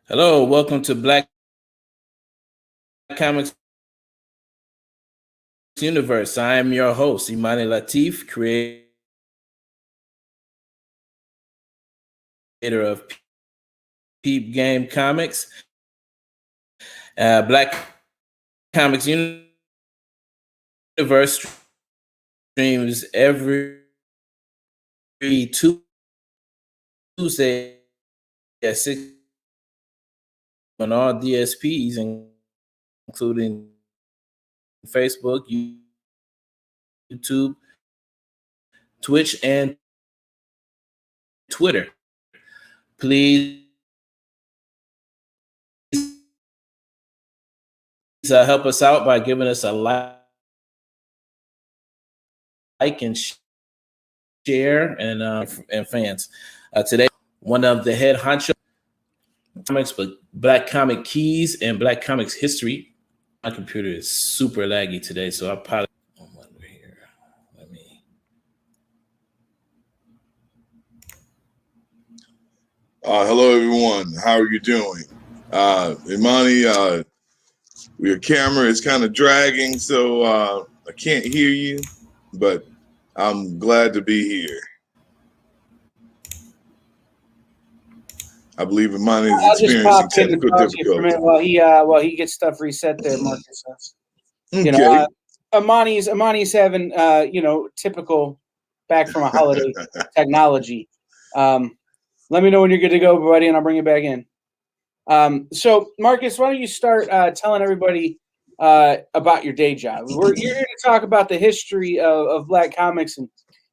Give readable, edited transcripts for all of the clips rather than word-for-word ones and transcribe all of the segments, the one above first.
Hello, welcome to Black Comics Universe. I am your host, Imani Latif, creator of Peep Game Comics. Black Comics Universe streams every Tuesday at 6 on all DSPs, including Facebook, YouTube, Twitch, and Twitter. Please help us out by giving us a like and share, and fans. Today, one of the head honcho comics, but Black Comic Keys and Black Comics History. My computer is super laggy today, so I probably here. Let me. Hello, everyone. How are you doing? Imani, your camera is kind of dragging, so I can't hear you, but I'm glad to be here. I believe Imani is experiencing technical difficulties. While he gets stuff reset there, Marcus. Okay. Imani's having typical back from a holiday technology. Let me know when you're good to go, buddy, and I'll bring you back in. So Marcus, why don't you start telling everybody about your day job? You're here to talk about the history of Black comics, and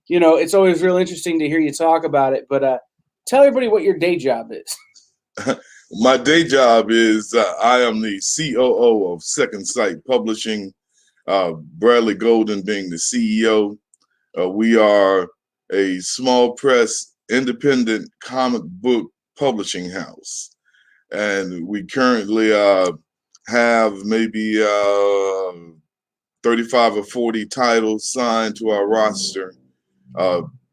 it's always real interesting to hear you talk about it. But tell everybody what your day job is. My day job is I am the COO of Second Sight Publishing, Bradley Golden being the CEO. We are a small press, independent comic book publishing house. And we currently have maybe 35 or 40 titles signed to our roster.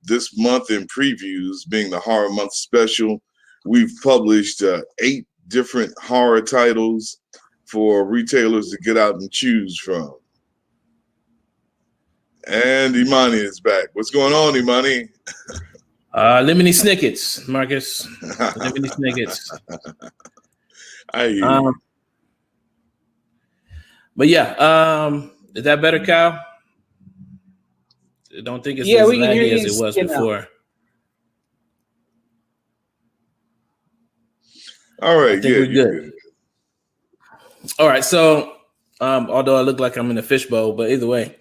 This month in previews, being the Horror Month special, we've published 8 different horror titles for retailers to get out and choose from. And Imani is back. What's going on, Imani? Lemony Snickets, Marcus. Lemony Snickets. I hear you. But yeah, is that better, Kyle? I don't think it's as laggy as it was before. All right, I think we're good. All right, so although I look like I'm in a fishbowl, but either way,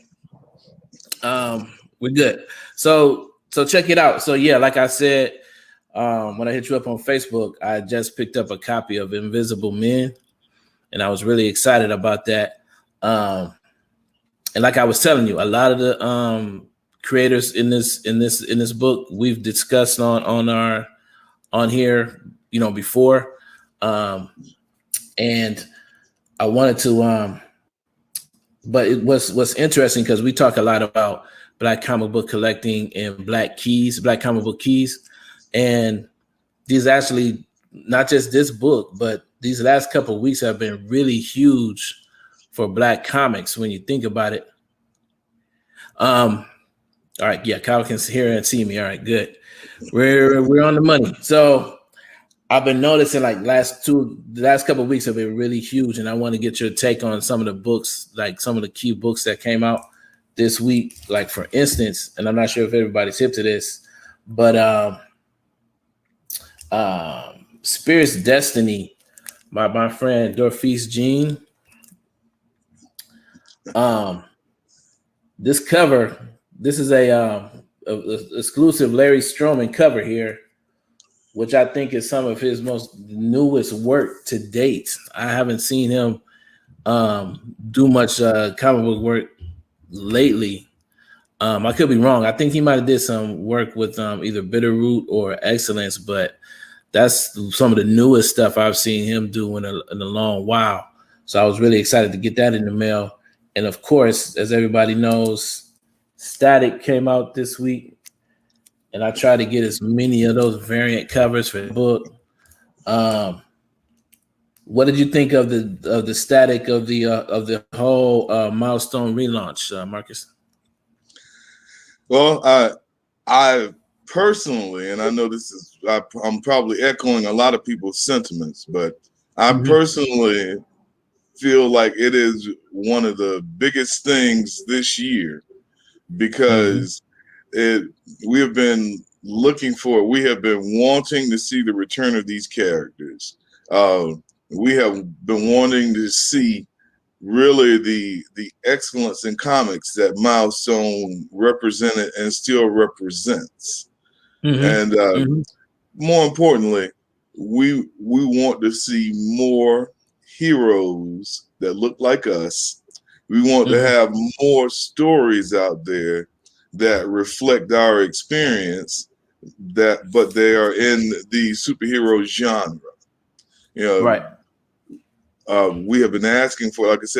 we're good. So check it out. So yeah, like I said, when I hit you up on Facebook, I just picked up a copy of Invisible Men, and I was really excited about that. And like I was telling you, a lot of the creators in this book we've discussed on here, before. And I wanted to, but it was interesting because we talk a lot about Black comic book collecting and Black comic book keys. And these actually, not just this book, but these last couple of weeks have been really huge for Black comics when you think about it. All right, yeah, Kyle can hear and see me. All right, good. We're on the money. So I've been noticing like the last couple of weeks have been really huge, and I want to get your take on some of the books, like some of the key books that came out this week. Like for instance, and I'm not sure if everybody's hip to this, but Spirit's Destiny by my friend Dorfis Jean. This cover, this is a exclusive Larry Stroman cover here, which I think is some of his most newest work to date. I haven't seen him do much comic book work lately. I could be wrong. I think he might have did some work with either Bitterroot or Excellence, but that's some of the newest stuff I've seen him do in a long while. So I was really excited to get that in the mail. And of course, as everybody knows, Static came out this week, and I tried to get as many of those variant covers for the book. What did you think of the Static of the whole Milestone relaunch, Marcus? Well, I personally, and I know this is, I'm probably echoing a lot of people's sentiments, but I personally feel like it is one of the biggest things this year because we have been wanting to see the return of these characters. We have been wanting to see really the excellence in comics that Milestone represented and still represents. And more importantly, we want to see more heroes that look like us. We want to have more stories out there that reflect our experience, but they are in the superhero genre. You know, right. We have been asking for this,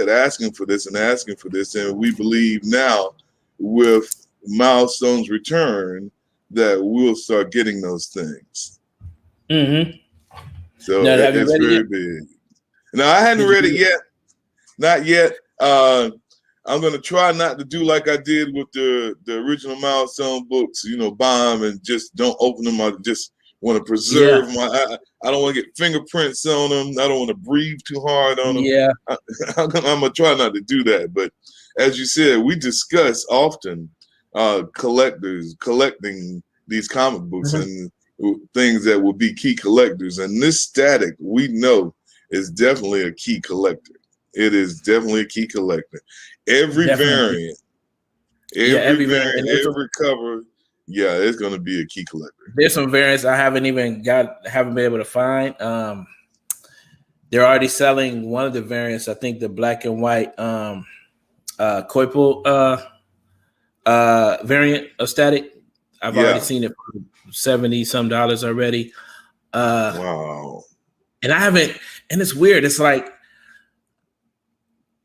and we believe now with Milestone's return that we'll start getting those things. So it's very big. Now, I hadn't read it yet. Not yet. I'm going to try not to do like I did with the original Milestone books, buy them and just don't open them. I just want to preserve I don't want to get fingerprints on them. I don't want to breathe too hard on them. Yeah. I'm going to try not to do that. But as you said, we discuss often collecting these comic books and things that will be key collectors. And this Static, we know, is definitely a key collector. It is definitely a key collector. Every variant, every cover, it's going to be a key collector. There's some variants I haven't been able to find. They're already selling one of the variants. I think the black and white Koipel variant of Static. I've already seen it for $70-some already. Wow. And I haven't, and it's weird. It's like,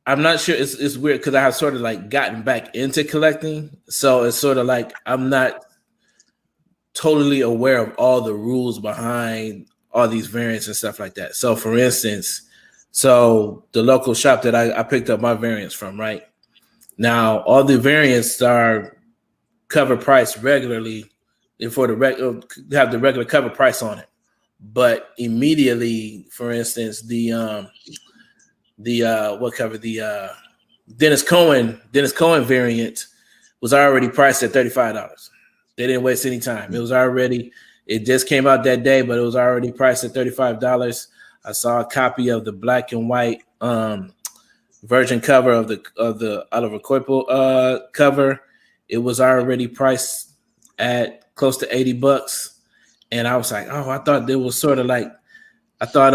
I'm not sure. It's weird because I have sort of like gotten back into collecting. So it's sort of like I'm not totally aware of all the rules behind all these variants and stuff like that. So for instance, the local shop that I picked up my variants from, right? Now, all the variants are cover price regularly for have the regular cover price on it. But immediately, for instance, the Dennis Cohen variant was already priced at $35. They didn't waste any time. It just came out that day, but it was already priced at $35. I saw a copy of the black and white version cover of the Oliver Koipel cover. It was already priced at close to $80. And I was like, oh, I thought there was sort of like, I thought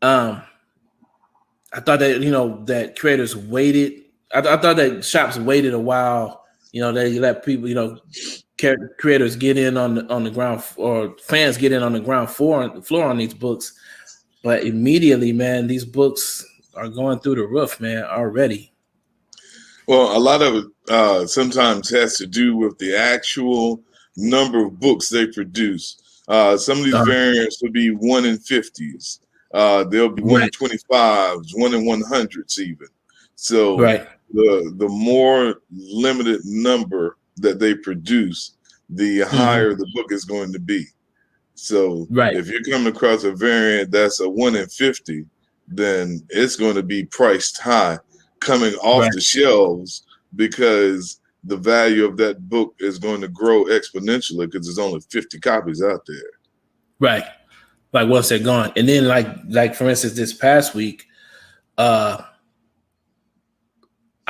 that, that creators waited. I thought that shops waited a while. They let people, creators get in on the ground, or fans get in on the ground floor on these books. But immediately, man, these books are going through the roof, man, already. Well, a lot of it sometimes has to do with the actual number of books they produce. Some of these variants will be 1 in 50s. There'll be 1 in 25s, 1 in 100s even. So the more limited number that they produce, the higher the book is going to be. So if you're coming across a variant that's a 1 in 50, then it's going to be priced high coming off the shelves, because the value of that book is going to grow exponentially because there's only 50 copies out there. Right. Like once they're gone. And then like for instance, this past week, I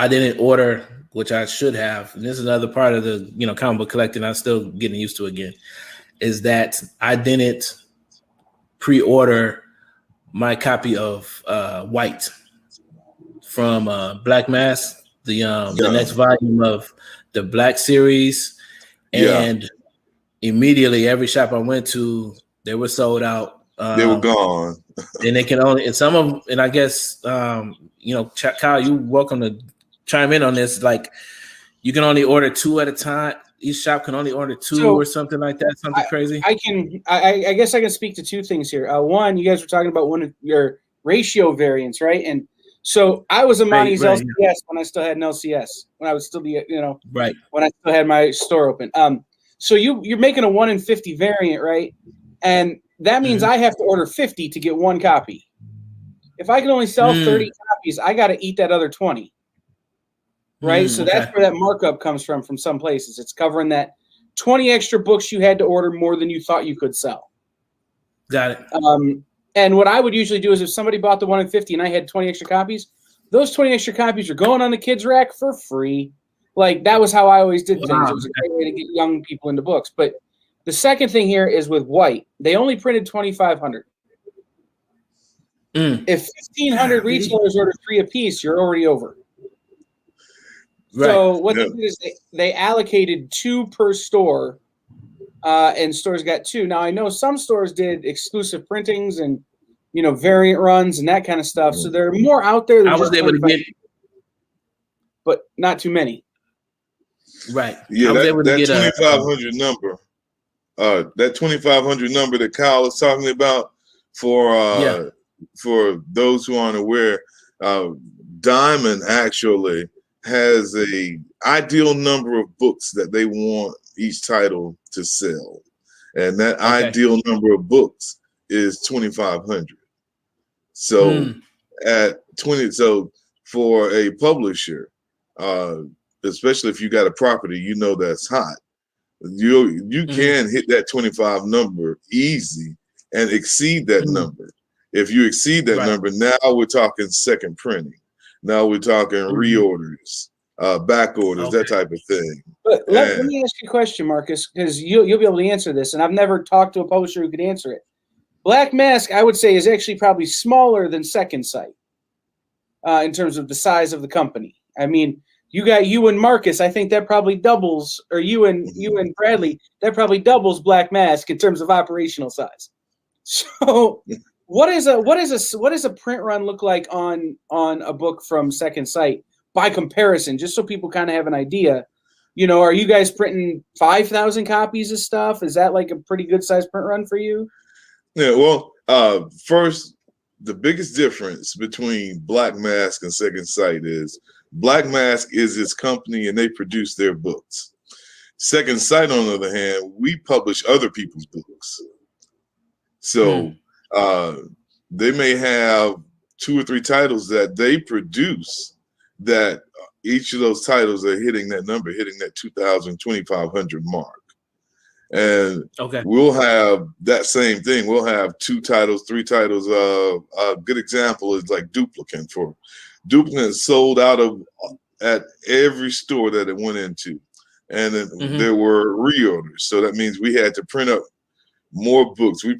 didn't order, which I should have. And this is another part of the, comic book collecting I'm still getting used to again, is that I didn't pre-order my copy of White from Black Mask, the next volume of the Black series. And immediately every shop I went to, they were sold out. They were gone. And they can only, and some of them, and I guess, Kyle, you're welcome to chime in on this. Like, you can only order 2 at a time. Each shop can only order 2 or something like that. Something crazy. I guess I can speak to 2 things here. One, you guys were talking about one of your ratio variants, right? And so I was Imani's LCS when I still had an LCS, when I would still be, when I still had my store open. So you're making a 1 in 50 variant, right? And that means I have to order 50 to get 1 copy. If I can only sell 30 copies, I got to eat that other 20. Right. So that's where that markup comes from some places. It's covering that 20 extra books you had to order more than you thought you could sell. Got it. And what I would usually do is if somebody bought the 1 in 50 and I had 20 extra copies, those 20 extra copies are going on the kids' rack for free. Like, that was how I always did things. It was a great way to get young people into books. But the second thing here is with White, they only printed 2,500. If 1,500 retailers order 3 apiece, you're already over. So what they did is they allocated 2 per store, and stores got 2. Now, I know some stores did exclusive printings and, variant runs and that kind of stuff. So there are more out there than I was able to get, but not too many. Right. Yeah, that 2,500 number, that 2,500 number that Kyle is talking about, for those who aren't aware, Diamond actually has a ideal number of books that they want each title to sell, and that ideal number of books is 2,500. So at 20, so for a publisher, especially if you got a property that's hot, you can hit that 25 number easy and exceed that number. If you exceed that number, now we're talking second printing. Now we're talking reorders, back orders, that type of thing. But let me ask you a question, Marcus, because you'll be able to answer this, and I've never talked to a publisher who could answer it. Black Mask, I would say, is actually probably smaller than Second Sight in terms of the size of the company. I mean, you and Marcus, I think that probably doubles, or you and Bradley, that probably doubles Black Mask in terms of operational size. So what does a print run look like on a book from Second Sight by comparison, just so people kind of have an idea? Are you guys printing 5,000 copies of stuff? Is that like a pretty good size print run for you? Yeah, well, first, the biggest difference between Black Mask and Second Sight is Black Mask is its company and they produce their books. Second Sight, on the other hand, we publish other people's books. So they may have 2 or 3 titles that they produce that each of those titles are hitting that number, hitting that 2,000, 2,500 mark. And we'll have that same thing. We'll have 2 titles, 3 titles. A good example is like Duplicant. Duplicant sold out at every store that it went into. And then there were reorders. So that means we had to print up more books. We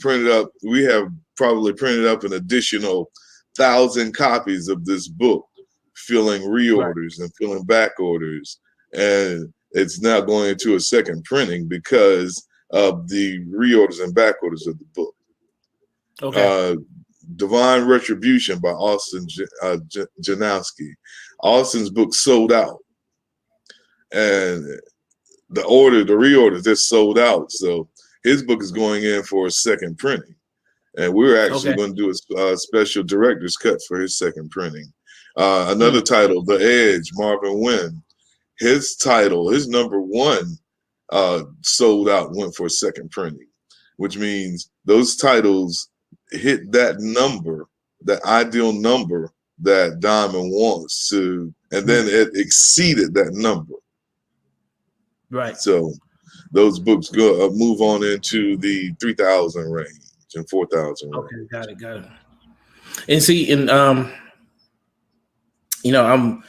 have probably printed up an additional 1,000 copies of this book, filling reorders and filling back orders. And it's now going into a second printing because of the reorders and back orders of the book. Divine Retribution by Austin Janowski. Austin's book sold out. And the reorders, they're sold out. So his book is going in for a second printing. And we're actually going to do a special director's cut for his second printing. Another title, The Edge, Marvin Wynn. His title, his number one, sold out, went for a second printing, which means those titles hit that number, that ideal number that Diamond wants to, and then it exceeded that number. Right. So those books go move on into the 3,000 range and 4,000 range. Okay, got it. And see, and you know,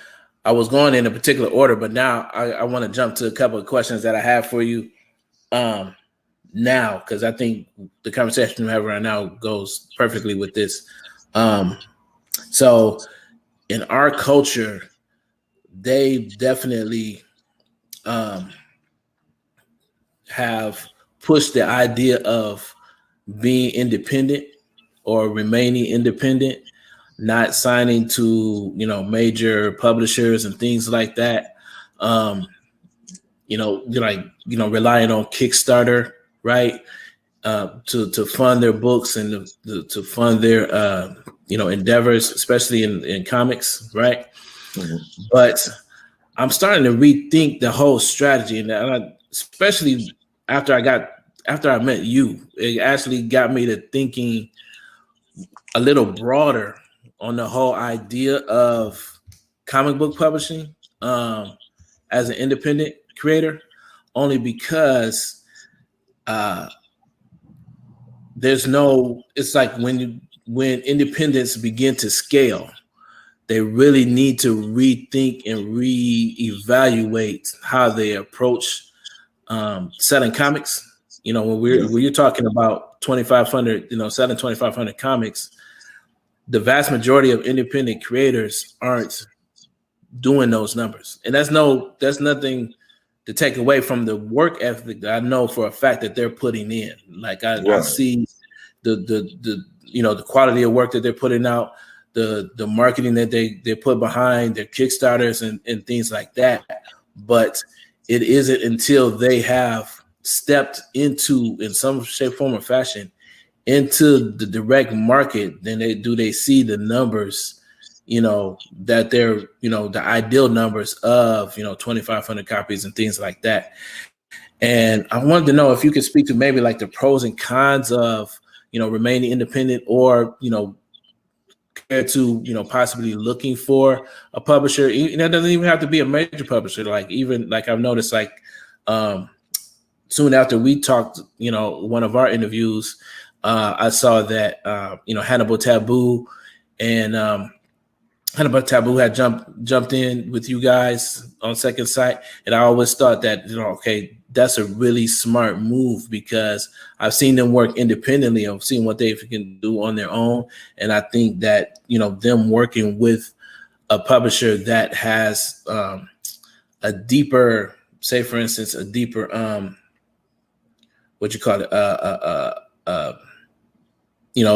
I was going in a particular order, but now I want to jump to a couple of questions that I have for you now, because I think the conversation we have right now goes perfectly with this. So in our culture, they definitely have pushed the idea of being independent or remaining independent, not signing to, you know, major publishers and things like that. You know, relying on Kickstarter, right? To fund their books and to fund their, endeavors, especially in comics, right? Mm-hmm. But I'm starting to rethink the whole strategy, and especially after I met you, it actually got me to thinking a little broader on the whole idea of comic book publishing as an independent creator, only because it's like when independents begin to scale, they really need to rethink and reevaluate how they approach selling comics. You know, when you're talking about 2,500, selling 2,500 comics, the vast majority of independent creators aren't doing those numbers. And that's nothing to take away from the work ethic that I know for a fact that they're putting in. Like I see the quality of work that they're putting out, the marketing that they put behind their Kickstarters and things like that. But it isn't until they have stepped into, in some shape, form, or fashion, into the direct market, then they see the numbers, that they're, the ideal numbers of, 2,500 copies and things like that. And I wanted to know if you could speak to maybe like the pros and cons of, remaining independent, or, compared to, possibly looking for a publisher. It doesn't even have to be a major publisher. Like I've noticed, soon after we talked, one of our interviews, I saw that, Hannibal Taboo and Hannibal Taboo had jumped in with you guys on Second Sight. And I always thought that, okay, that's a really smart move, because I've seen them work independently. I've seen what they can do on their own. And I think that, them working with a publisher that has a deeper, say for instance, a deeper, a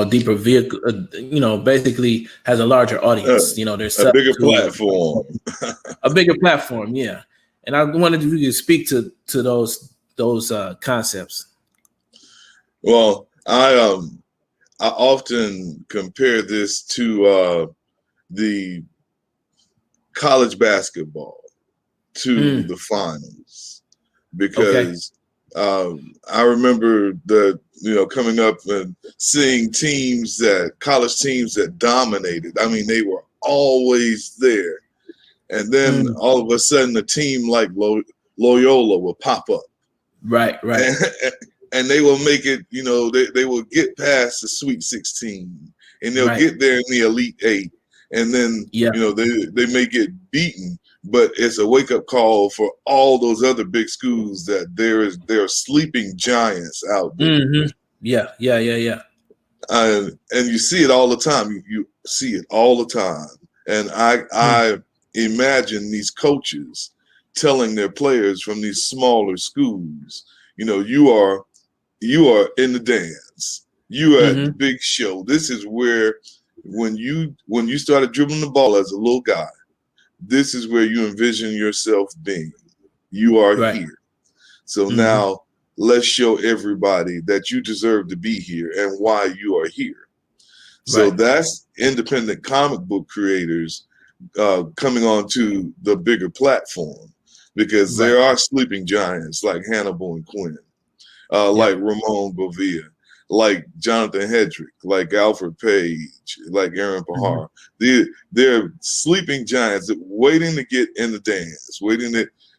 deeper vehicle, basically has a larger audience. There's a bigger platform. A bigger platform, yeah. And I wanted you to speak to those concepts. Well, I often compare this to the college basketball, to the finals, because I remember coming up and seeing college teams that dominated. I mean, they were always there. And then all of a sudden, a team like Loyola will pop up. Right. And they will make it, they will get past the Sweet 16, and they'll get there in the Elite 8. And then, they may get beaten, but it's a wake-up call for all those other big schools that there are sleeping giants out there. Mm-hmm. Yeah. And you see it all the time. You see it all the time. And I imagine these coaches telling their players from these smaller schools, you are in the dance. You are at the big show. This is where, when you started dribbling the ball as a little guy, this is where you envision yourself being. You are here. So now let's show everybody that you deserve to be here and why you are here. So Right. that's independent comic book creators coming onto the bigger platform, because there are sleeping giants like Hannibal and Quinn, like Ramon Bovilla, like Jonathan Hedrick, like Alfred Page, like Aaron Pahar. They're sleeping giants that waiting to get in the dance, waiting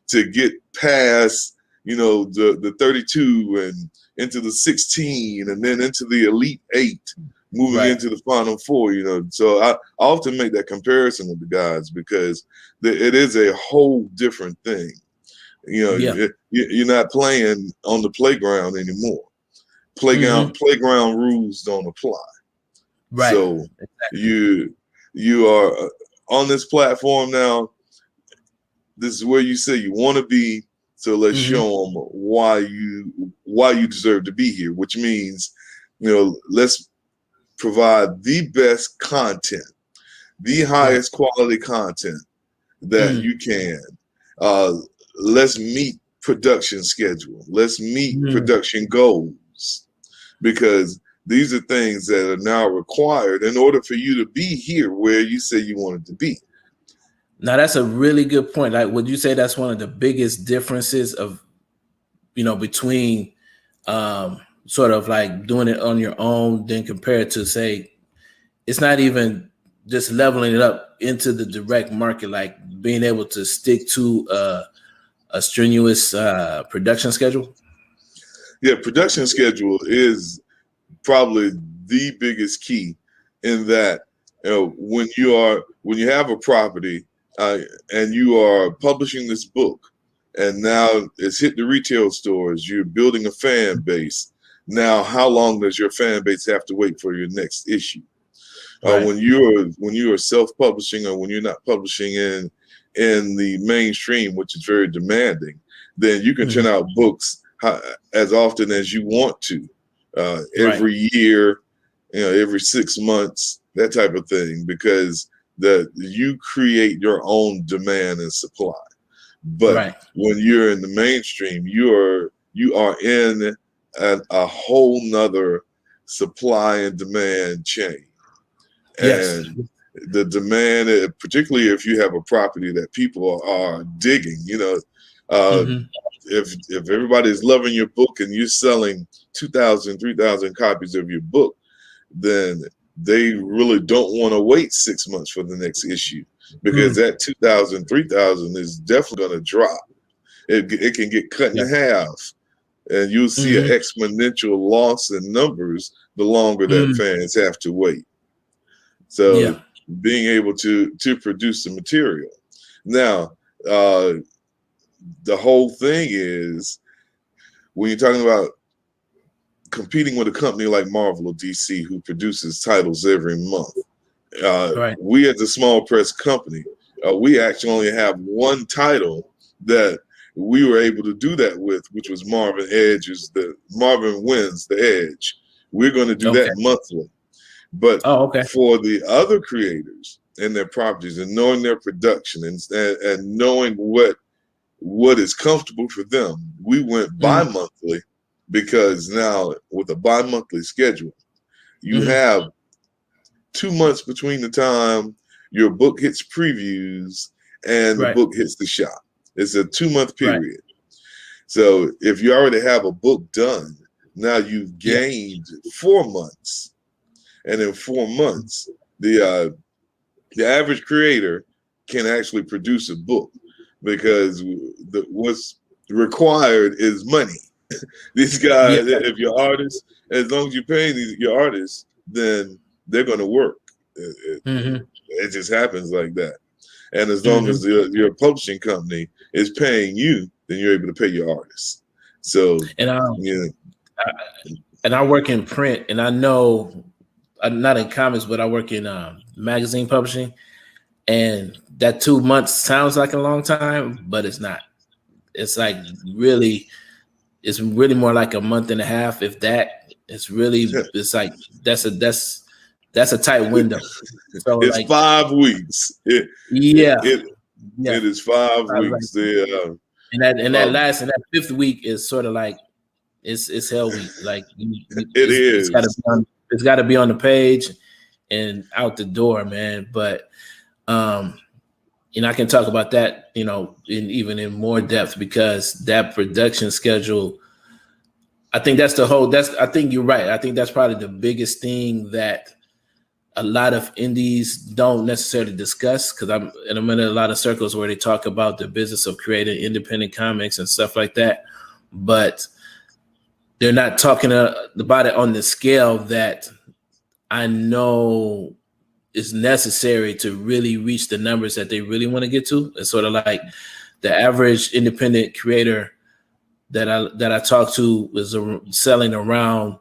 to get past, you know, the 32 and into the 16 and then into the Elite 8, moving into the Final Four, you know. So I often make that comparison with the guys, because it is a whole different thing. You know, you're not playing on the playground anymore. Playground rules don't apply. Right. So you are on this platform now. This is where you say you want to be. So let's show them why you deserve to be here. Which means, you know, let's provide the best content, the highest quality content that you can. Let's meet production schedule. Let's meet production goals, because these are things that are now required in order for you to be here where you say you wanted to be. Now that's a really good point. Like, would you say that's one of the biggest differences of, you know, between sort of like doing it on your own than compared to, say, it's not even just leveling it up into the direct market, like being able to stick to a strenuous production schedule? Yeah, production schedule is probably the biggest key, in that, you know, when you have a property and you are publishing this book, and now it's hit the retail stores, you're building a fan base. Now, how long does your fan base have to wait for your next issue? When you are self-publishing, or when you're not publishing in the mainstream, which is very demanding, then you can turn out books as often as you want to, every year, you know, every 6 months, that type of thing, because you create your own demand and supply. But when you're in the mainstream, you are in a whole nother supply and demand chain. And the demand, particularly if you have a property that people are digging, you know, if everybody's loving your book and you're selling 2,000, 3,000 copies of your book, then they really don't want to wait 6 months for the next issue, because that 2,000, 3,000 is definitely going to drop. It can get cut in half, and you'll see an exponential loss in numbers the longer that fans have to wait. So being able to produce the material. Now, the whole thing is, when you're talking about competing with a company like Marvel or DC, who produces titles every month, we as a small press company, we actually only have one title that we were able to do that with, which was Marvin Wins The Edge. We're going to do that monthly. But for the other creators and their properties, and knowing their production and knowing what is comfortable for them, we went bi-monthly, because now with a bi-monthly schedule, you have 2 months between the time your book hits previews and the book hits the shop. It's a 2-month period. So if you already have a book done, now you've gained 4 months. And in 4 months, the average creator can actually produce a book, because what's required is money. These guys, if you're artists, as long as you're paying your artists, then they're going to work. It just happens like that. And as long as your publishing company is paying you, then you're able to pay your artists. So, and I work in print, and I know, not in comics, but I work in magazine publishing, and that 2 months sounds like a long time, but it's not. It's like it's really more like a month and a half, if that. It's really, it's like that's a tight window. So it's like 5 weeks. It is 5 weeks. And that 5th week is sort of like it's hell week. Like Is. it's got to be on the page and out the door, man. But I can talk about that, even in more depth, because that production schedule, I think I think you're right. I think that's probably the biggest thing that a lot of indies don't necessarily discuss, because I'm in a lot of circles where they talk about the business of creating independent comics and stuff like that, but they're not talking about it on the scale that I know is necessary to really reach the numbers that they really want to get to. It's sort of like the average independent creator that I talk to is selling around,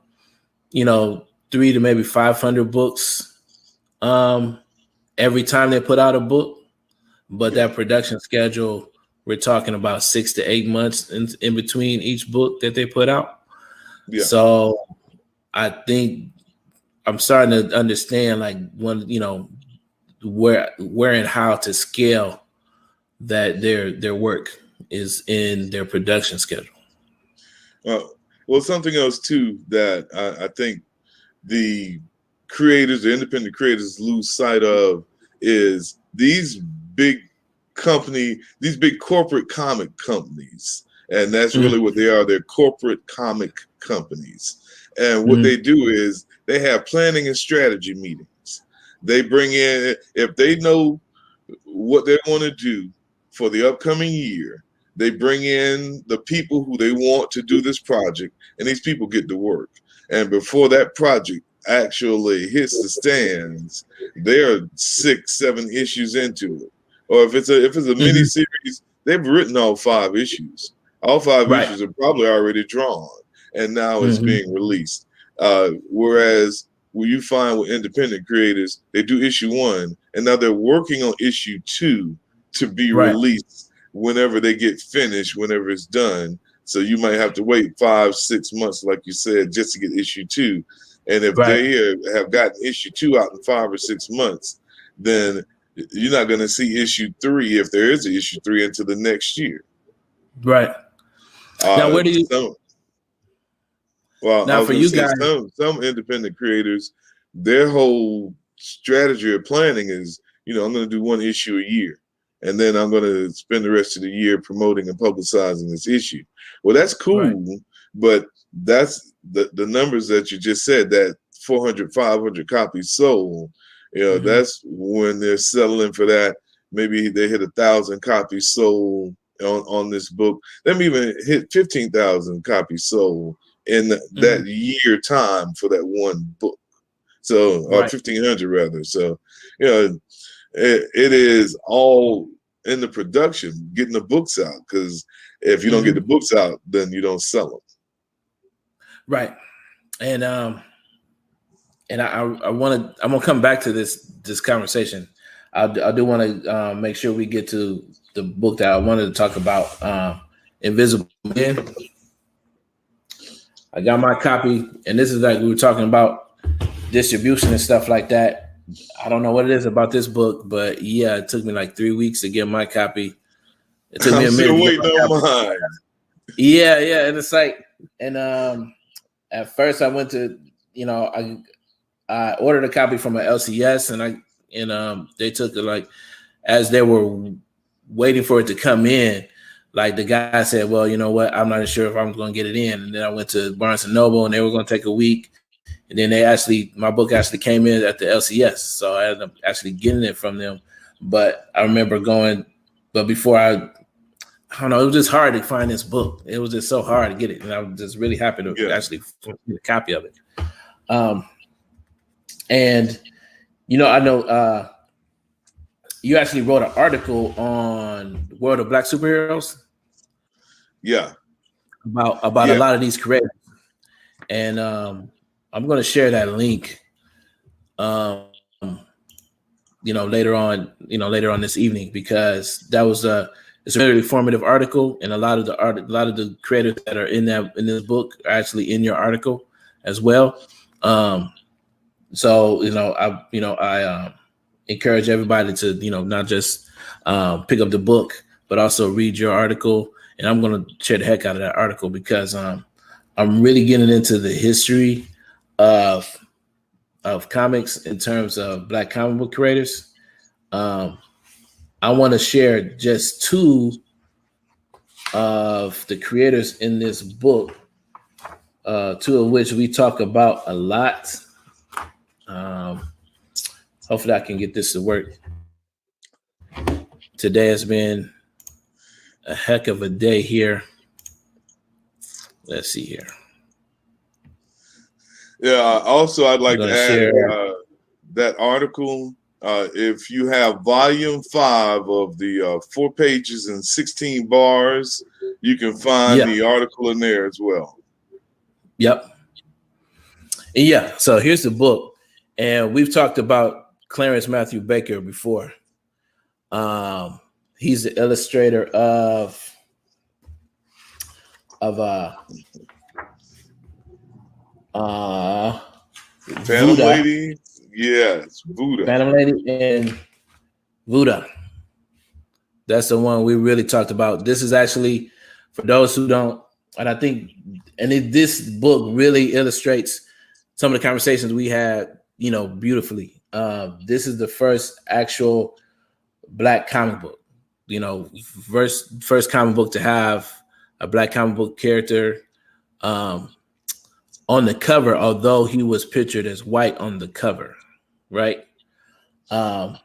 300 to maybe 500 books every time they put out a book. But that production schedule, we're talking about 6 to 8 months in between each book that they put out. Yeah. So I think I'm starting to understand where and how to scale that their work is in their production schedule. Well, something else too that I think the independent creators lose sight of is these big corporate comic companies. And that's really what they are. They're corporate comic companies. And what they do is they have planning and strategy meetings. They bring in, if they know what they want to do for the upcoming year, they bring in the people who they want to do this project, and these people get to work. And before that project actually hits the stands, they're 6-7 issues into it. Or if it's a mini series, they've written all 5 issues. All 5 issues are probably already drawn, and now it's being released. Whereas what you find with independent creators, they do issue 1, and now they're working on issue 2 to be released whenever they get finished, whenever it's done. So you might have to wait 5-6 months, like you said, just to get issue 2. And if they have gotten issue 2 out in 5 or 6 months, then you're not going to see issue 3, if there is an issue 3, until the next year. Right. Now, where do you? For you guys, some independent creators, their whole strategy or planning is, I'm going to do 1 issue a year, and then I'm going to spend the rest of the year promoting and publicizing this issue. Well, that's cool, but that's the numbers that you just said, that 400, 500 copies sold. That's when they're settling for that. Maybe they hit 1,000 copies sold on this book. They may even hit 15,000 copies sold in that year time for that 1 book. So, or 1,500 rather. So, it is all in the production, getting the books out. Because if you don't get the books out, then you don't sell them. Right. And I'm gonna come back to this conversation. I do want to make sure we get to the book that I wanted to talk about, Invisible Men. I got my copy, and this is like we were talking about distribution and stuff like that. I don't know what it is about this book, but yeah, it took me like 3 weeks to get my copy. It took me a minute. Waiting on mine. Yeah, and it's like, and at first I went to, I ordered a copy from an LCS, and they took it, like, as they were waiting for it to come in, like the guy said, well, you know what, I'm not sure if I'm going to get it in. And then I went to Barnes and Noble, and they were going to take a week. And then my book actually came in at the LCS. So I ended up actually getting it from them. But I remember before I don't know, it was just hard to find this book. It was just so hard to get it. And I was just really happy to actually get a copy of it. And, I know you actually wrote an article on World of Black Superheroes. Yeah. About a lot of these creators. And I'm going to share that link, later on this evening, because that was it's a very informative article, and a lot of the creators that are in this book are actually in your article as well. So I encourage everybody to not just pick up the book, but also read your article. And I'm going to share the heck out of that article because I'm really getting into the history of comics in terms of Black comic book creators. I want to share just two of the creators in this book, two of which we talk about a lot. Hopefully I can get this to work. Today has been a heck of a day here. Let's see here. Yeah. Also, I'd like to add Share. that article. If you have volume 5 of the 4 pages and 16 bars, you can find the article in there as well. Yep. And yeah. So here's the book, and we've talked about Clarence Matthew Baker before. He's the illustrator of Phantom Voodoo. Lady, yes, Voodoo. Phantom Lady and Voodoo. That's the one we really talked about. This is actually, for those who don't, and I think, this book really illustrates some of the conversations we had, beautifully. This is the first actual Black comic book, first comic book to have a Black comic book character on the cover, although he was pictured as white on the cover, right? And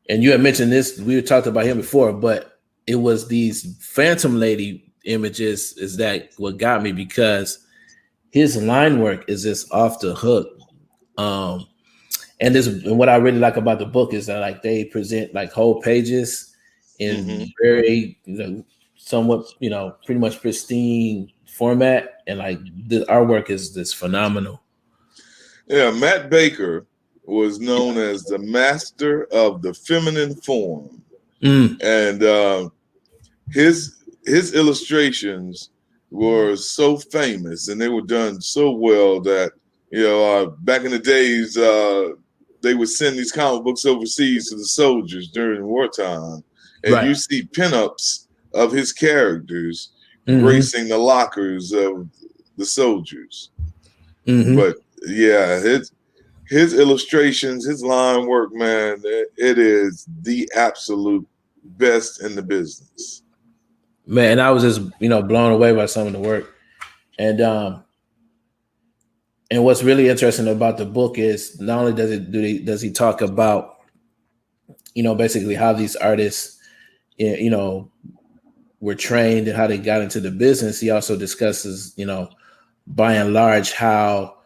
you had mentioned this, we talked about him before, but it was these Phantom Lady images is that what got me, because his line work is just off the hook. And what I really like about the book is that like they present like whole pages in very somewhat pretty much pristine format, and like the artwork is this phenomenal. Yeah, Matt Baker was known as the master of the feminine form, and his illustrations were so famous and they were done so well that back in the days they would send these comic books overseas to the soldiers during wartime, and you see pinups of his characters gracing the lockers of the soldiers. But yeah, his illustrations, his line work, man, it is the absolute best in the business. Man, I was just blown away by some of the work, and what's really interesting about the book is not only does he talk about basically how these artists were trained and how they got into the business. He also discusses by and large how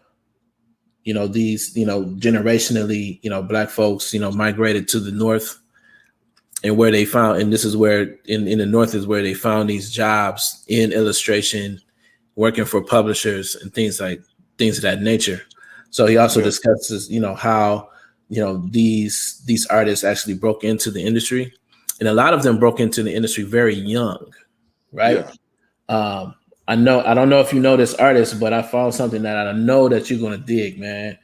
these generationally Black folks migrated to the North, and where they found, and this is where in the North is where they found these jobs in illustration, working for publishers and things of that nature. So he also discusses how these artists actually broke into the industry, and a lot of them broke into the industry very young, right? I don't know if you know this artist, but I found something that I know that you're gonna dig, man,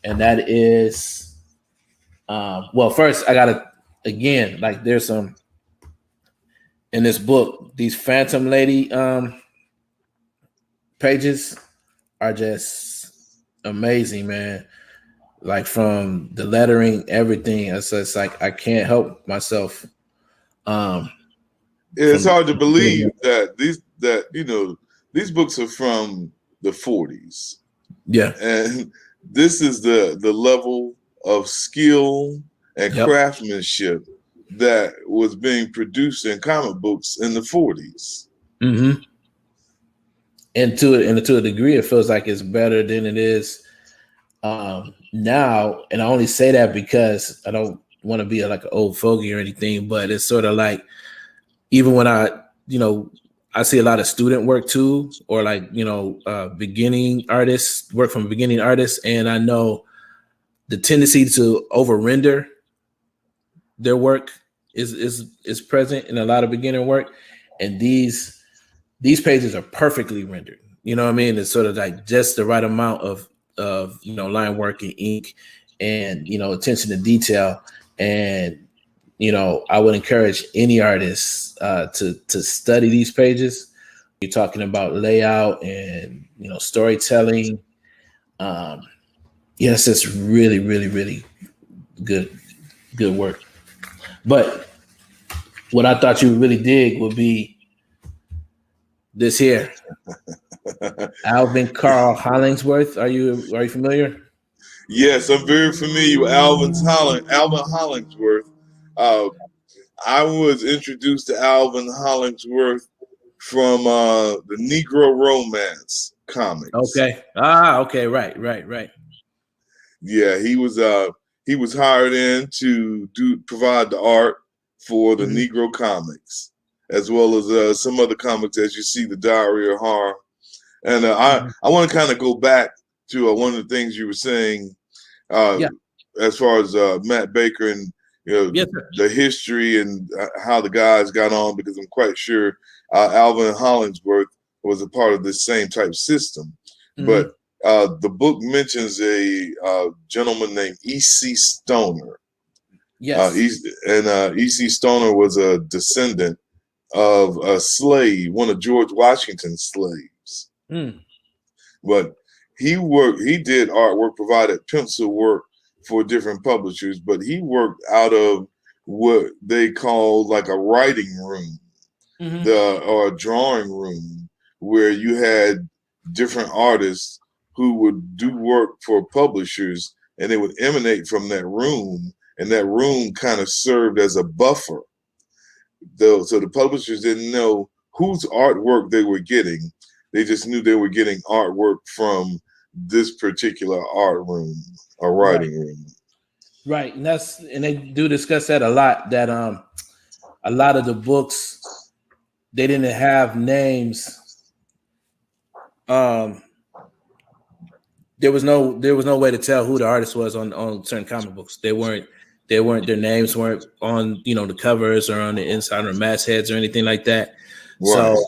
and that is well, first I gotta, again, like there's some in this book, these Phantom Lady pages are just amazing, man. Like from the lettering, everything. It's like I can't help myself. It's hard to believe that these books are from the 40s. Yeah. And this is the level of skill and craftsmanship that was being produced in comic books in the 40s. And to a degree, it feels like it's better than it is now. And I only say that because I don't want to be like an old fogey or anything, but it's sort of like, even when I see a lot of student work too, or like, beginning artists, work from beginning artists. And I know the tendency to over render their work is present in a lot of beginner work. And these pages are perfectly rendered. You know what I mean? It's sort of like just the right amount of line work and ink and, attention to detail. And, I would encourage any artist to study these pages, You're talking about layout and storytelling. Yes, it's really, really, really good work. But what I thought you would really dig would be this here. Alvin Carl Hollingsworth. Are you familiar? Yes, I'm very familiar with Alvin Hollingsworth. I was introduced to Alvin Hollingsworth from the Negro Romance comics. Okay. Okay. Right. Yeah, he was hired in to provide the art for the Negro comics, as well as some other comics, as you see, the Diary of Horror. And I want to kind of go back to one of the things you were saying, as far as Matt Baker and the history and how the guys got on, because I'm quite sure Alvin Hollingsworth was a part of this same type system. But the book mentions a gentleman named E.C. Stoner. Yes. E.C. Stoner was a descendant of a slave, one of George Washington's slaves. But he did artwork, provided pencil work for different publishers, but he worked out of what they call like a writing room, or a drawing room, where you had different artists who would do work for publishers, and they would emanate from that room, and that room kind of served as a buffer. So the publishers didn't know whose artwork they were getting. They just knew they were getting artwork from this particular art room or writing room. Right. And they do discuss that a lot, that a lot of the books, they didn't have names. There was no way to tell who the artist was on certain comic books. Their names weren't on the covers or on the inside or mastheads or anything like that. Right. So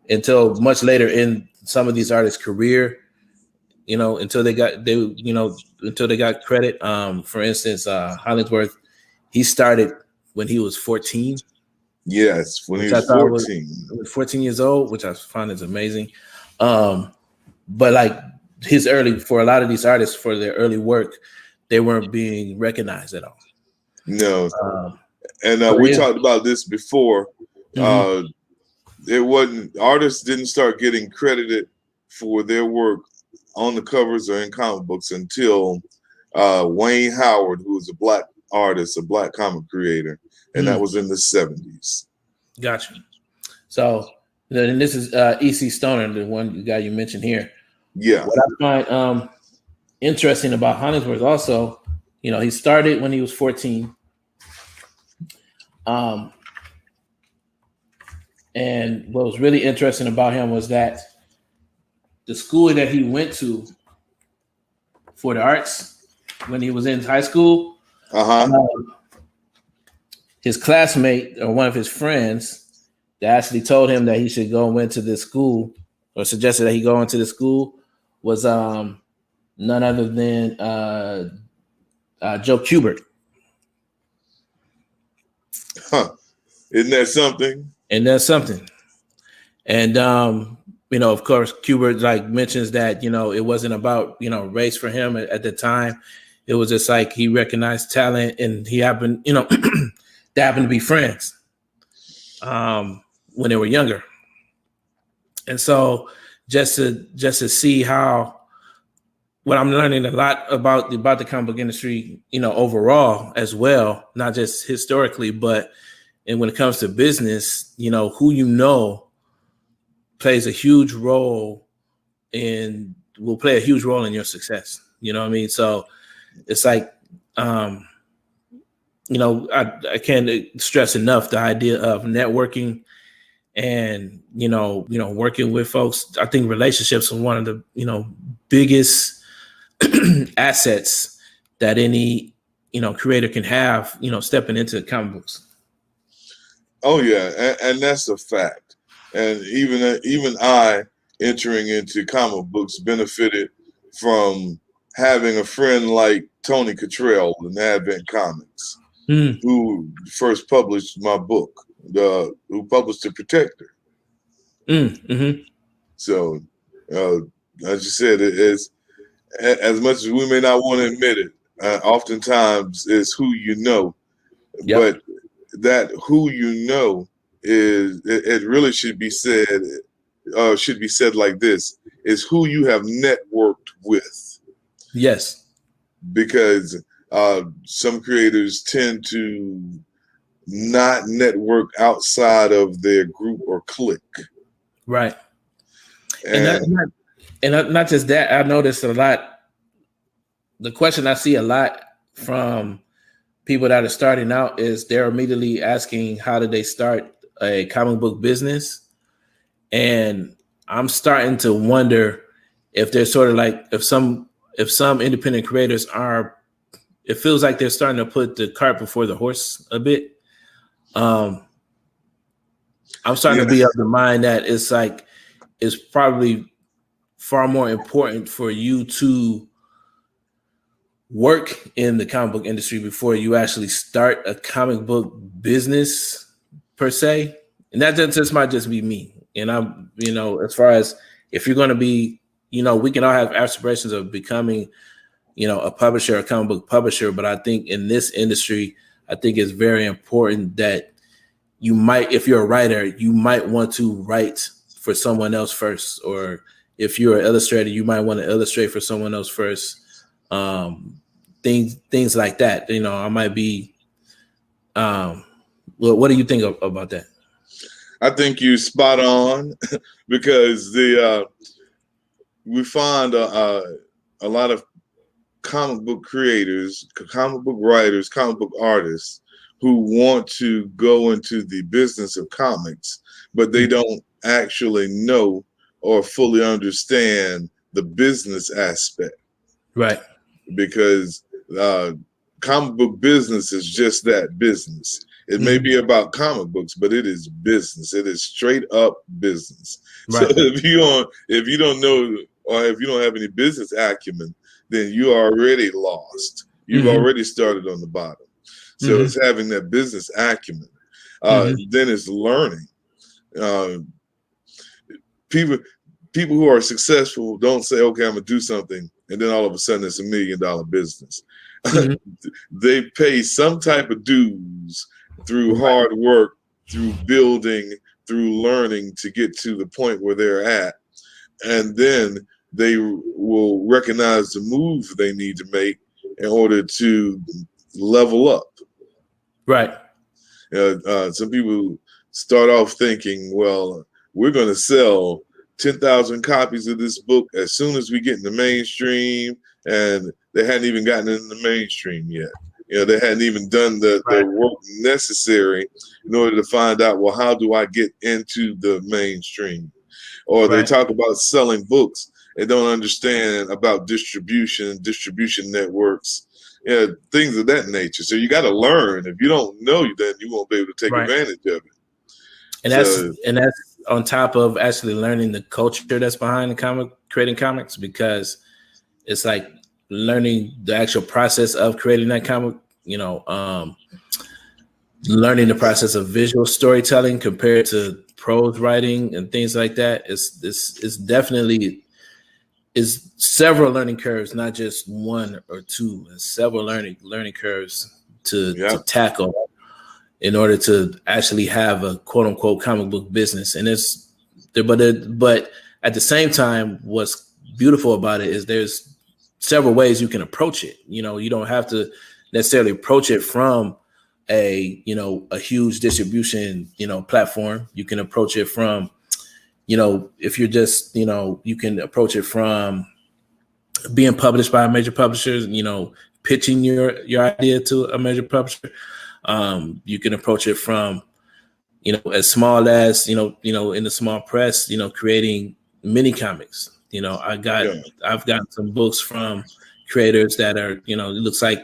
until much later in some of these artists' career, until they got credit. For instance, Hollingsworth, he started when he was 14. Yes, when he was 14. 14 years old, which I find is amazing. But like for a lot of these artists, for their early work, they weren't being recognized at all. No. We talked about this before. Artists didn't start getting credited for their work on the covers or in comic books until Wayne Howard, who was a black artist, a black comic creator, and that was in the 70s. Gotcha. So, and this is E.C. Stoner, the guy you mentioned here. Yeah. What I find interesting about Hollingsworth also, he started when he was 14. And what was really interesting about him was that the school that he went to for the arts when he was in high school, his classmate or one of his friends that actually told him that he should go into this school, or suggested that he go into the school, was none other than Joe Kubert. Isn't that something? And that's something. And of course, Kubert mentions that it wasn't about race for him at the time. It was just like he recognized talent, and he happened they happened to be friends when they were younger. And so just to see how, what I'm learning a lot about the comic book industry, overall as well, not just historically, but when it comes to business, who plays a huge role will play a huge role in your success. You know what I mean? So it's like, I can't stress enough the idea of networking and, working with folks. I think relationships are one of the, biggest assets that any, creator can have, stepping into comic books. Oh yeah. And that's a fact. And even I, entering into comic books, benefited from having a friend like Tony Cottrell in Advent Comics, who first published my book, who published The Protector. Mm-hmm. So, as you said, it is as much as we may not want to admit it. Oftentimes, it's who you know, Yep. but that who you know is it really should be said. Should be said like this: is who you have networked with. Yes. Because some creators tend to not network outside of their group or clique. Right. And Not just that, I noticed a lot. The question I see a lot from people that are starting out is they're immediately asking how did they start a comic book business, and I'm starting to wonder if they're sort of like if some independent creators are. It feels like they're starting to put the cart before the horse a bit. I'm starting to be of the mind that it's probably far more important for you to work in the comic book industry before you actually start a comic book business per se. And that just might just be me. And I'm, as far as if you're going to be, we can all have aspirations of becoming, a publisher, a comic book publisher. But I think in this industry, I think it's very important that you might, if you're a writer, you might want to write for someone else first. Or if you're an illustrator, you might want to illustrate for someone else first. Things like that. I might be. Well, what do you think about that? I think you spot on because we find a lot of comic book creators, comic book writers, comic book artists who want to go into the business of comics, but they don't actually know or fully understand the business aspect. Right. Because comic book business is just that, business. It may be about comic books, but it is business. It is straight up business. Right. So if you don't know, or if you don't have any business acumen, then you are already lost. You've already started on the bottom. So it's having that business acumen. Then it's learning. People who are successful don't say, okay, I'm gonna do something, and then all of a sudden it's $1 million business. They pay some type of dues through hard work, through building, through learning to get to the point where they're at. And then they will recognize the move they need to make in order to level up. Right. Some people start off thinking, well, we're going to sell 10,000 copies of this book as soon as we get in the mainstream, and they hadn't even gotten in the mainstream yet. They hadn't even done the work necessary in order to find out, well, how do I get into the mainstream? Or they talk about selling books and don't understand about distribution networks, things of that nature. So you got to learn. If you don't know, then you won't be able to take advantage of it. And that's on top of actually learning the culture that's behind creating comics, because it's like learning the actual process of creating that comic, learning the process of visual storytelling compared to prose writing and things like that. It's definitely is several learning curves, not just one or two. It's several learning curves to tackle in order to actually have a quote unquote comic book business. And but at the same time, what's beautiful about it is there's several ways you can approach it. You don't have to necessarily approach it from a huge distribution, platform. You can approach it from, if you're just, you can approach it from being published by a major publisher, pitching your idea to a major publisher. You can approach it from, as small as, in the small press, creating mini comics. I've gotten some books from creators that are, it looks like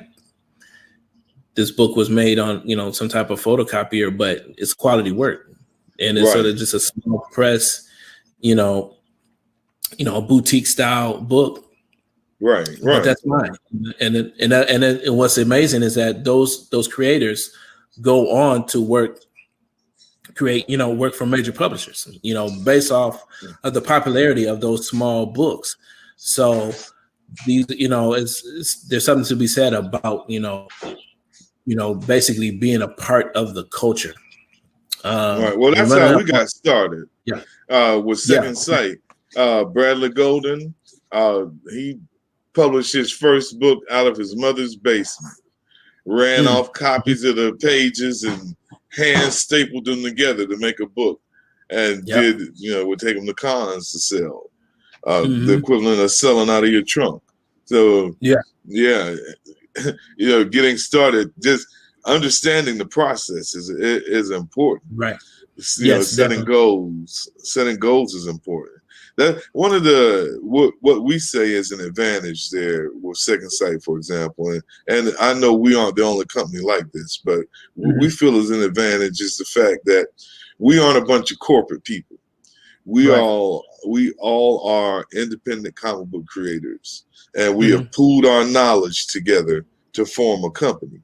this book was made on, some type of photocopier, but it's quality work. And it's sort of just a small press, a boutique style book. Right. But that's mine. And what's amazing is that those creators go on to work create, work for major publishers, based off of the popularity of those small books. So these, there's something to be said about, basically being a part of the culture. Right. Well, that's how we got started. Yeah. With Second Sight. Bradley Golden, he published his first book out of his mother's basement. Ran off copies of the pages and hand stapled them together to make a book, and would take them to cons to sell. The equivalent of selling out of your trunk. So getting started, just understanding the process is important. Right. Setting goals is important. That one of the what we say is an advantage there with Second Sight, for example, and I know we aren't the only company like this, but what we feel is an advantage is the fact that we aren't a bunch of corporate people. We all are independent comic book creators, and we have pooled our knowledge together to form a company.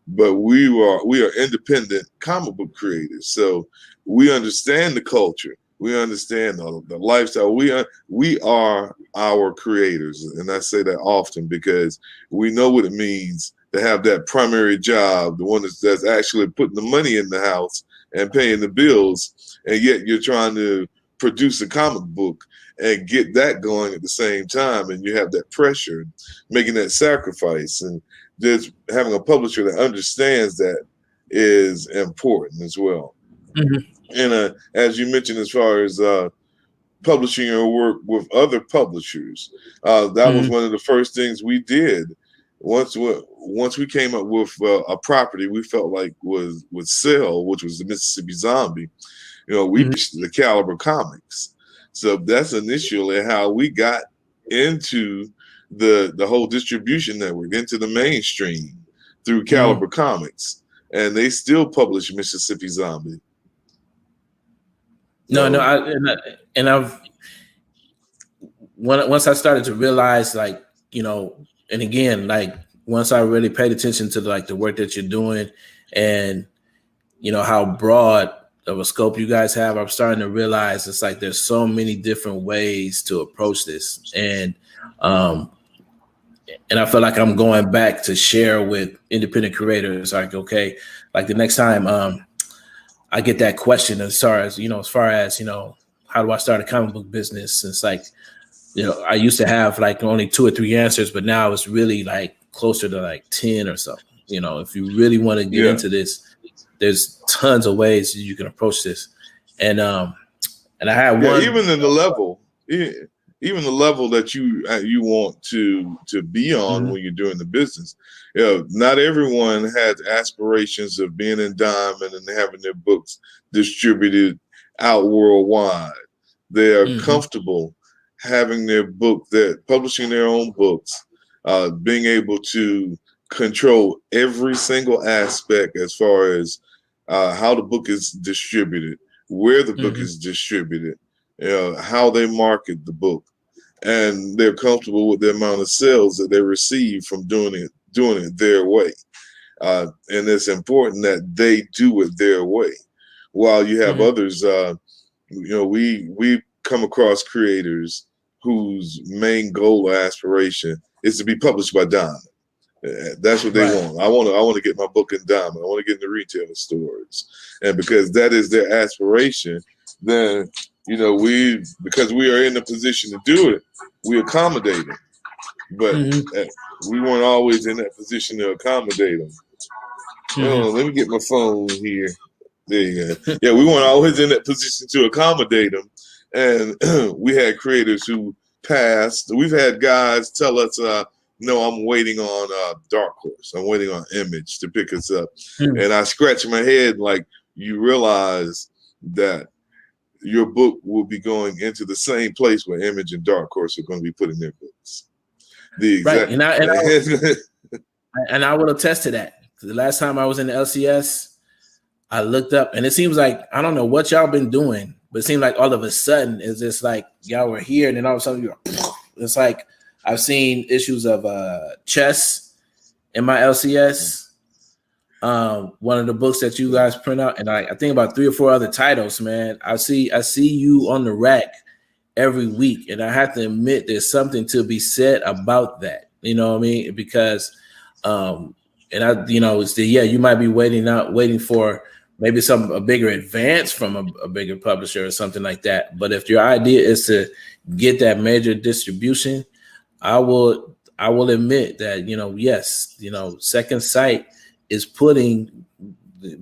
But we are independent comic book creators, so we understand the culture. We understand the lifestyle. We are our creators, and I say that often because we know what it means to have that primary job, the one that's actually putting the money in the house and paying the bills, and yet you're trying to produce a comic book and get that going at the same time, and you have that pressure, making that sacrifice, and just having a publisher that understands that is important as well. And as you mentioned, as far as publishing your work with other publishers, that was one of the first things we did. Once we came up with a property we felt like would sell, which was the Mississippi Zombie, we pitched the Caliber Comics. So that's initially how we got into the whole distribution network, into the mainstream through Caliber Comics, and they still publish Mississippi Zombie. Once I started to realize, like, and again, like once I really paid attention to like the work that you're doing, and how broad of a scope you guys have, I'm starting to realize it's like there's so many different ways to approach this, and I feel like I'm going back to share with independent creators, like, okay, like the next time I get that question as far as how do I start a comic book business? It's like, I used to have like only 2 or 3 answers, but now it's really like closer to like 10 or so. If you really want to get into this, there's tons of ways you can approach this. And I had one, even in the level, even the level that you want to be on when you're doing the business. Not everyone has aspirations of being in Diamond and having their books distributed out worldwide. They are comfortable having their book, publishing their own books, being able to control every single aspect as far as how the book is distributed, where the book is distributed, how they market the book, and they're comfortable with the amount of sales that they receive from doing it their way. And it's important that they do it their way. While you have others, we come across creators whose main goal or aspiration is to be published by Diamond. That's what they want. I want to get my book in Diamond. I want to get in the retail stores, and because that is their aspiration, then because we are in the position to do it, we accommodate them. But we weren't always in that position to accommodate them. Let me get my phone here. There you go. Yeah, we weren't always in that position to accommodate them, and we had creators who passed. We've had guys tell us, no, I'm waiting on Dark Horse. I'm waiting on Image to pick us up. And I scratch my head like, you realize that your book will be going into the same place where Image and Dark Horse are going to be putting their books. The exact and I will attest to that. The last time I was in the LCS, I looked up, and it seems like, I don't know what y'all been doing, but it seemed like all of a sudden it's just like y'all were here, and then all of a sudden it's like I've seen issues of chess in my LCS. one of the books that you guys print out, and I think about 3 or 4 other titles, man. I see you on the rack every week, and I have to admit there's something to be said about that. You know what I mean? Because and I, you might be waiting for maybe a bigger advance from a bigger publisher or something like that. But if your idea is to get that major distribution, I will admit that, yes, Second Sight is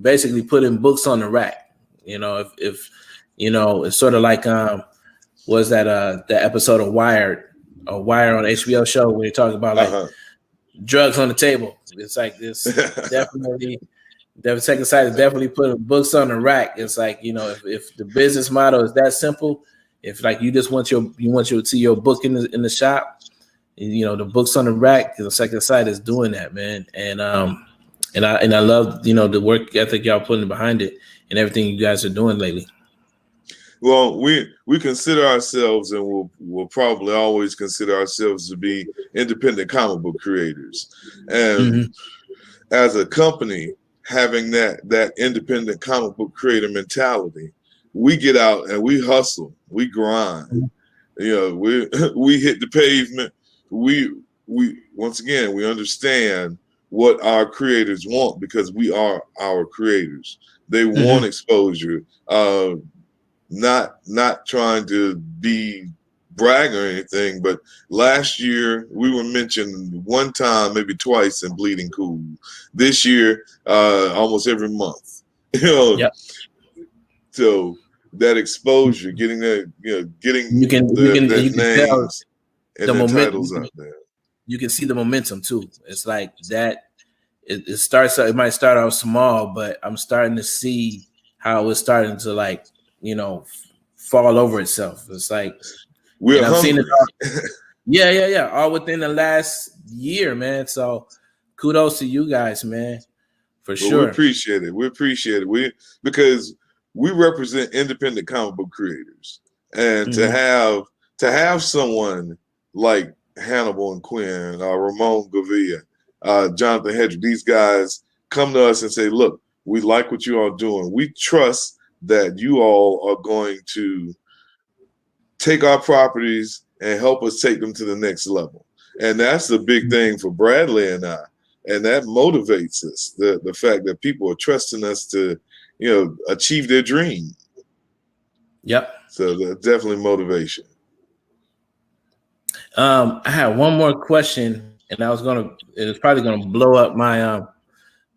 basically putting books on the rack. If it's sort of like was that the episode of Wire on HBO show where they talk about like drugs on the table. It's like this definitely. The Second Sight is definitely putting books on the rack. It's like, if the business model is that simple, if like you just want to see your book in the shop, the books on the rack, the Second Sight is doing that, man. And I love the work ethic y'all putting behind it and everything you guys are doing lately. Well, we consider ourselves, and we'll probably always consider ourselves to be independent comic book creators, and as a company, having that independent comic book creator mentality, we get out and we hustle, we grind. We hit the pavement. We once again, we understand what our creators want because we are our creators. They want exposure. Not trying to be brag or anything, but last year we were mentioned one time, maybe twice in Bleeding Cool. This year, almost every month. So that exposure, getting that, getting the names and the titles out there. You can see the momentum too. It's like that. It starts. It might start out small, but I'm starting to see how it's starting to fall over itself. It's like. I've seen it all, all within the last year, man. So kudos to you guys, man, for sure. We appreciate it. Because we represent independent comic book creators, and to have someone like Hannibal and Quinn, Ramon Gavia, Jonathan Hedrick, these guys come to us and say, "Look, we like what you are doing. We trust that you all are going to take our properties and help us take them to the next level." And that's the big thing for Bradley and I. And that motivates us, the fact that people are trusting us to, achieve their dream. Yep. So that's definitely motivation. I had one more question, and it's probably gonna blow up my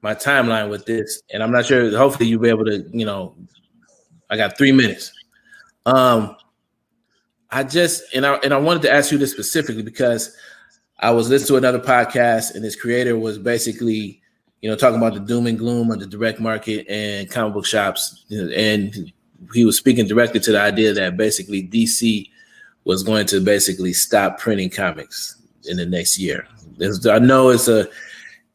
my timeline with this. And I'm not sure, hopefully you'll be able to, I got 3 minutes. I wanted to ask you this specifically because I was listening to another podcast and his creator was basically, talking about the doom and gloom of the direct market and comic book shops. And he was speaking directly to the idea that basically DC was going to basically stop printing comics in the next year. I know it's a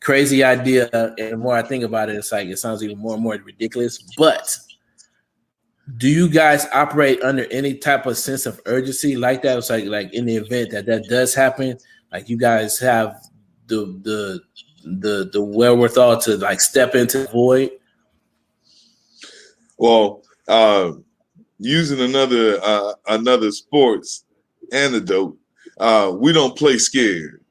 crazy idea. And the more I think about it, it's like, it sounds even more and more ridiculous, but do you guys operate under any type of sense of urgency like that? It's like in the event that does happen, like you guys have the wherewithal to like step into the void? Well, using another sports anecdote, we don't play scared.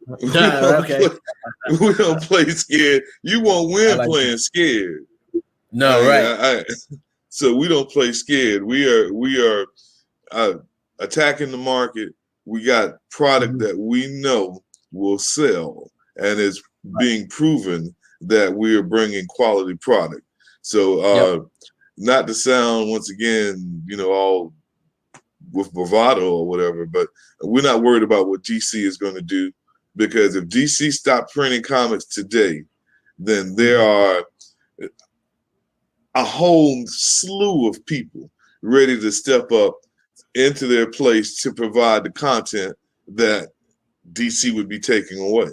We don't play scared. You won't win playing scared. No, right. So we don't play scared. We are attacking the market. We got product that we know will sell, and it's being proven that we are bringing quality product. So not to sound once again, all with bravado or whatever, but we're not worried about what DC is going to do, because if DC stopped printing comics today, then there are a whole slew of people ready to step up into their place to provide the content that DC would be taking away.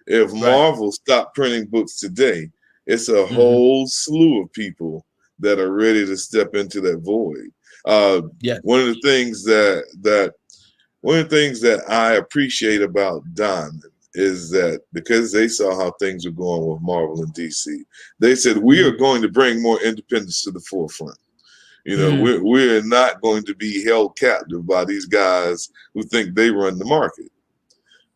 If Marvel stopped printing books today, it's a whole slew of people that are ready to step into that void. One of the things that I appreciate about Diamond is that because they saw how things were going with Marvel and DC, they said, we are going to bring more independence to the forefront. You know, we're not going to be held captive by these guys who think they run the market.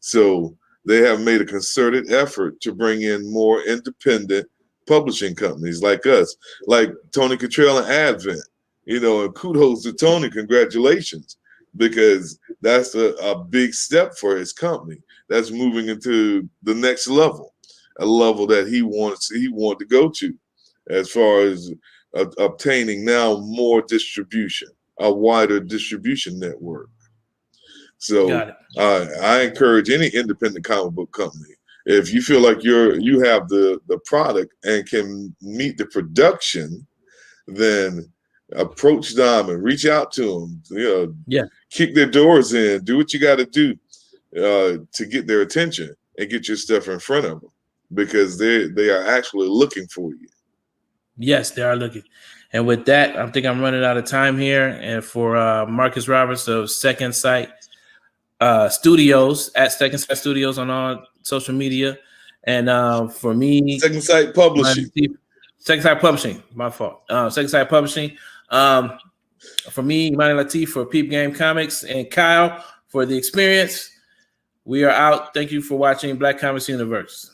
So they have made a concerted effort to bring in more independent publishing companies like us, like Tony Cottrell and Advent. You know, and kudos to Tony, congratulations, because that's a big step for his company. That's moving into the next level, a level that he wanted to go to, as far as obtaining now more distribution, a wider distribution network. So I encourage any independent comic book company, if you feel like you have the product and can meet the production, then approach them and reach out to them. Kick their doors in, do what you got to do to get their attention and get your stuff in front of them, because they are actually looking for you. Yes, they are looking. And with that, I think I'm running out of time here. And for Marcus Roberts of Second Sight Studios, at Second Sight Studios on all social media, and for me, Second Sight Publishing. Second Sight Publishing, my fault. Second Sight Publishing. For me, Imani Latif for Peep Game Comics, and Kyle for The Experience. We are out. Thank you for watching Black Comics Universe.